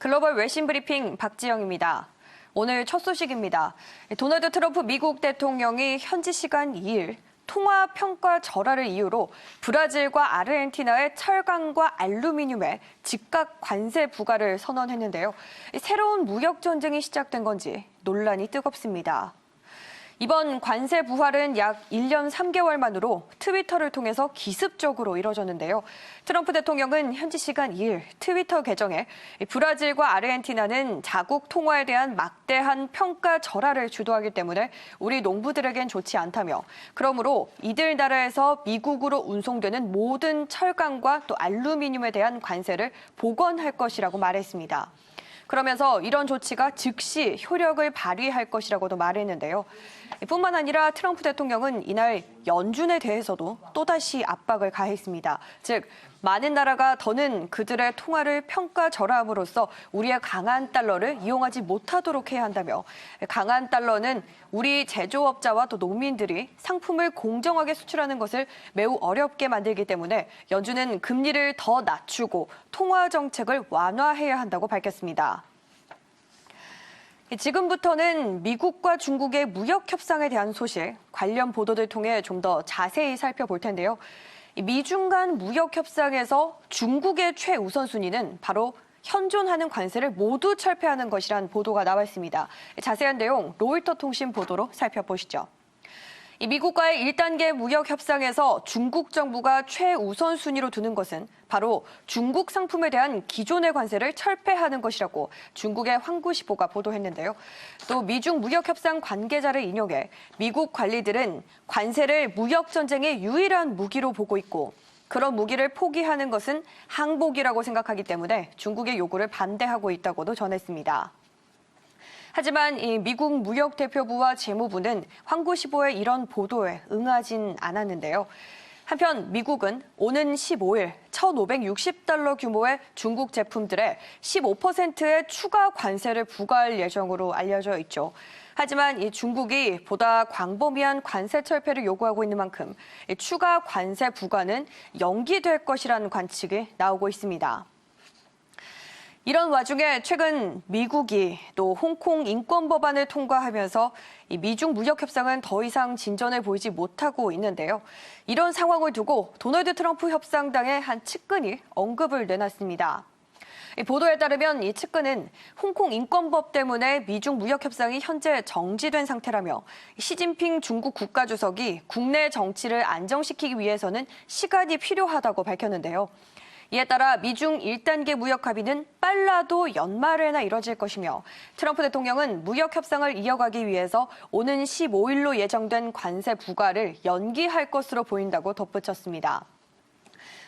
글로벌 외신 브리핑 박지영입니다. 오늘 첫 소식입니다. 도널드 트럼프 미국 대통령이 현지 시간 2일 통화 평가 절하를 이유로 브라질과 아르헨티나의 철강과 알루미늄에 즉각 관세 부과를 선언했는데요. 새로운 무역 전쟁이 시작된 건지 논란이 뜨겁습니다. 이번 관세 부활은 약 1년 3개월 만으로 트위터를 통해서 기습적으로 이뤄졌는데요. 트럼프 대통령은 현지 시간 2일 트위터 계정에 브라질과 아르헨티나는 자국 통화에 대한 막대한 평가 절하를 주도하기 때문에 우리 농부들에겐 좋지 않다며, 그러므로 이들 나라에서 미국으로 운송되는 모든 철강과 또 알루미늄에 대한 관세를 복원할 것이라고 말했습니다. 그러면서 이런 조치가 즉시 효력을 발휘할 것이라고도 말했는데요. 뿐만 아니라 트럼프 대통령은 이날 연준에 대해서도 또다시 압박을 가했습니다. 즉, 많은 나라가 더는 그들의 통화를 평가 절하함으로써 우리의 강한 달러를 이용하지 못하도록 해야 한다며, 강한 달러는 우리 제조업자와 또 농민들이 상품을 공정하게 수출하는 것을 매우 어렵게 만들기 때문에 연준은 금리를 더 낮추고 통화 정책을 완화해야 한다고 밝혔습니다. 지금부터는 미국과 중국의 무역 협상에 대한 소식, 관련 보도들 통해 좀 더 자세히 살펴볼 텐데요. 미중 간 무역 협상에서 중국의 최우선순위는 바로 현존하는 관세를 모두 철폐하는 것이란 보도가 나와 있습니다. 자세한 내용 로이터 통신 보도로 살펴보시죠. 미국과의 1단계 무역 협상에서 중국 정부가 최우선 순위로 두는 것은 바로 중국 상품에 대한 기존의 관세를 철폐하는 것이라고 중국의 환구시보가 보도했는데요. 또 미중 무역 협상 관계자를 인용해 미국 관리들은 관세를 무역 전쟁의 유일한 무기로 보고 있고, 그런 무기를 포기하는 것은 항복이라고 생각하기 때문에 중국의 요구를 반대하고 있다고도 전했습니다. 하지만 이 미국 무역대표부와 재무부는 환구시보의 이런 보도에 응하진 않았는데요. 한편 미국은 오는 15일 1,560달러 규모의 중국 제품들에 15%의 추가 관세를 부과할 예정으로 알려져 있죠. 하지만 이 중국이 보다 광범위한 관세 철폐를 요구하고 있는 만큼 추가 관세 부과는 연기될 것이라는 관측이 나오고 있습니다. 이런 와중에 최근 미국이 또 홍콩 인권 법안을 통과하면서 이 미중 무역 협상은 더 이상 진전을 보이지 못하고 있는데요. 이런 상황을 두고 도널드 트럼프 협상당의 한 측근이 언급을 내놨습니다. 보도에 따르면 이 측근은 홍콩 인권법 때문에 미중 무역 협상이 현재 정지된 상태라며, 시진핑 중국 국가주석이 국내 정치를 안정시키기 위해서는 시간이 필요하다고 밝혔는데요. 이에 따라 미중 1단계 무역 합의는 빨라도 연말에나 이뤄질 것이며, 트럼프 대통령은 무역 협상을 이어가기 위해서 오는 15일로 예정된 관세 부과를 연기할 것으로 보인다고 덧붙였습니다.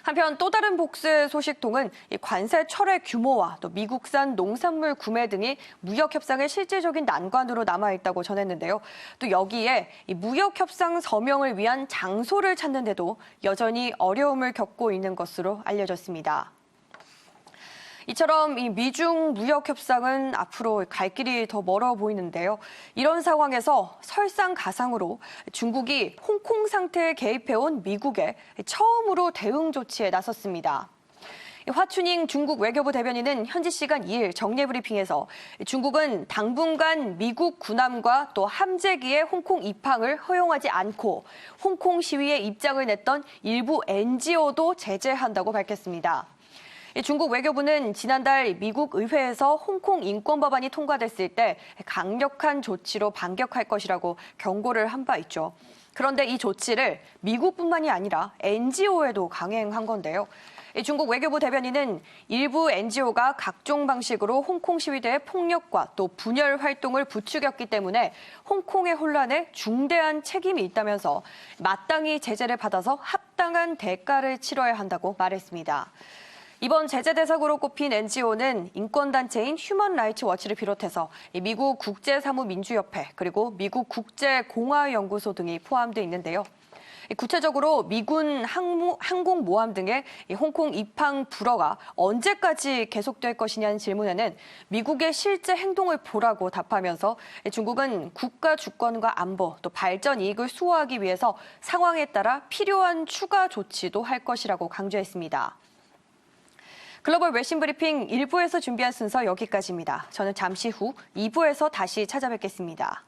한편 또 다른 복수의 소식통은 이 관세 철회 규모와 또 미국산 농산물 구매 등이 무역 협상의 실질적인 난관으로 남아있다고 전했는데요. 또 여기에 이 무역 협상 서명을 위한 장소를 찾는데도 여전히 어려움을 겪고 있는 것으로 알려졌습니다. 이처럼 이 미중 무역 협상은 앞으로 갈 길이 더 멀어 보이는데요. 이런 상황에서 설상가상으로 중국이 홍콩 상태에 개입해온 미국에 처음으로 대응 조치에 나섰습니다. 화춘잉 중국 외교부 대변인은 현지 시간 2일 정례 브리핑에서 중국은 당분간 미국 군함과 또 함재기의 홍콩 입항을 허용하지 않고 홍콩 시위에 입장을 냈던 일부 NGO도 제재한다고 밝혔습니다. 중국 외교부는 지난달 미국 의회에서 홍콩 인권 법안이 통과됐을 때 강력한 조치로 반격할 것이라고 경고를 한 바 있죠. 그런데 이 조치를 미국뿐만이 아니라 NGO에도 강행한 건데요. 중국 외교부 대변인은 일부 NGO가 각종 방식으로 홍콩 시위대의 폭력과 또 분열 활동을 부추겼기 때문에 홍콩의 혼란에 중대한 책임이 있다면서 마땅히 제재를 받아서 합당한 대가를 치러야 한다고 말했습니다. 이번 제재 대상으로 꼽힌 NGO는 인권단체인 휴먼 라이츠 워치를 비롯해서 미국 국제사무민주협회 그리고 미국 국제공화연구소 등이 포함되어 있는데요. 구체적으로 미군 항공모함 등의 홍콩 입항 불허가 언제까지 계속될 것이냐는 질문에는 미국의 실제 행동을 보라고 답하면서 중국은 국가 주권과 안보 또 발전 이익을 수호하기 위해서 상황에 따라 필요한 추가 조치도 할 것이라고 강조했습니다. 글로벌 외신 브리핑 1부에서 준비한 순서 여기까지입니다. 저는 잠시 후 2부에서 다시 찾아뵙겠습니다.